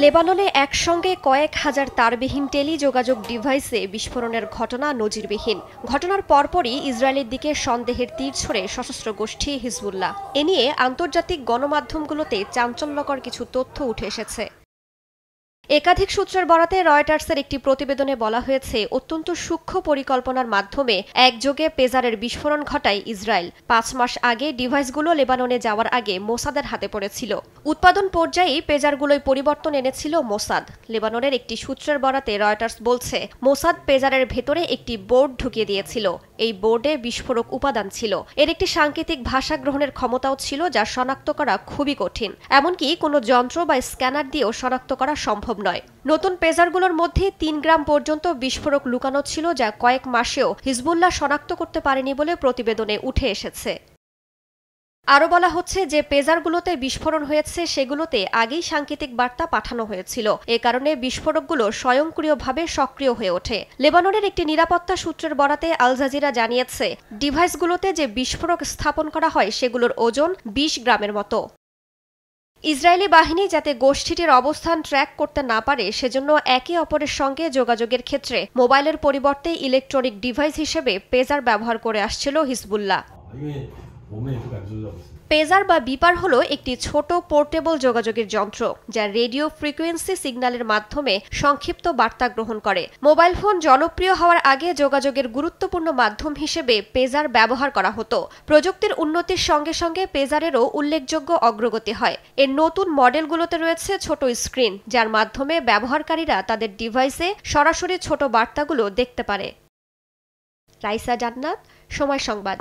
লেবাননে একসঙ্গে কয়েক হাজার তারবিহীন টেলিযোগাযোগ ডিভাইসে বিস্ফোরণের ঘটনা নজিরবিহীন। ঘটনার পরপরই ইসরায়েলের দিকে সন্দেহের তীর ছড়ে সশস্ত্র গোষ্ঠী হিজবুল্লাহ। এ নিয়ে আন্তর্জাতিক গণমাধ্যমগুলোতে চাঞ্চল্যকর কিছু তথ্য উঠে এসেছে। একাধিক সূত্রের বরাতে রয়টার্সের একটি প্রতিবেদনে বলা হয়েছে, অত্যন্ত সূক্ষ্ম পরিকল্পনার মাধ্যমে একযোগে পেজারের বিস্ফোরণ ঘটায় ইসরায়েল। ৫ মাস আগে ডিভাইসগুলো লেবাননে যাওয়ার আগে মোসাদের হাতে পড়েছিল। উৎপাদন পর্যায়েই পেজারগুলোয় পরিবর্তন এনেছিল মোসাদ। লেবাননের একটি সূত্রের বরাতে রয়টার্স বলছে, মোসাদ পেজারের ভেতরে একটি বোর্ড ঢুকিয়ে দিয়েছিল। এই বোর্ডে বিস্ফোরক উপাদান ছিল। এর একটি সাংকেতিক ভাষা গ্রহণের ক্ষমতাও ছিল, যা শনাক্ত করা খুবই কঠিন। এমনকি কোনো যন্ত্র বা স্ক্যানার দিয়েও শনাক্ত করা সম্ভব নয়। নতুন পেজারগুলোর মধ্যে ৩ গ্রাম পর্যন্ত বিস্ফোরক লুকানো ছিল, যা কয়েক মাসেও হিজবুল্লাহ শনাক্ত করতে পারেনি বলে প্রতিবেদনে উঠে এসেছে। আরও বলা হচ্ছে যে পেজারগুলোতে বিস্ফোরণ হয়েছে সেগুলোতে আগেই সাংকেতিক বার্তা পাঠানো হয়েছিল। এ কারণে বিস্ফোরকগুলো স্বয়ংক্রিয়ভাবে সক্রিয় হয়ে ওঠে। লেবাননের একটি নিরাপত্তা সূত্রের বরাতে আল জাজিরা জানিয়েছে, ডিভাইসগুলোতে যে বিস্ফোরক স্থাপন করা হয় সেগুলোর ওজন ২০ গ্রামের মতো। ইসরায়েলি বাহিনী যাতে গোষ্ঠীটির অবস্থান ট্র্যাক করতে না পারে সেজন্য একে অপরের সঙ্গে যোগাযোগের ক্ষেত্রে মোবাইলের পরিবর্তে ইলেকট্রনিক ডিভাইস হিসেবে পেজার ব্যবহার করে আসছিল হিজবুল্লাহ। পেজার বা বিপার হলো একটি ছোট পোর্টেবল যোগাযোগের যন্ত্র, যা রেডিও ফ্রিকোয়েন্সি সিগন্যালের মাধ্যমে সংক্ষিপ্ত বার্তা গ্রহণ করে। মোবাইল ফোন জনপ্রিয় হওয়ার আগে যোগাযোগের গুরুত্বপূর্ণ মাধ্যম হিসেবে পেজার ব্যবহার করা হতো। প্রযুক্তির উন্নতির সঙ্গে সঙ্গে পেজারেরও উল্লেখযোগ্য অগ্রগতি হয়। এর নতুন মডেলগুলোতে রয়েছে ছোট স্ক্রিন, যার মাধ্যমে ব্যবহারকারীরা তাদের ডিভাইসে সরাসরি ছোট বার্তাগুলো দেখতে পারে। রাইসা জান্নাত, সময় সংবাদ।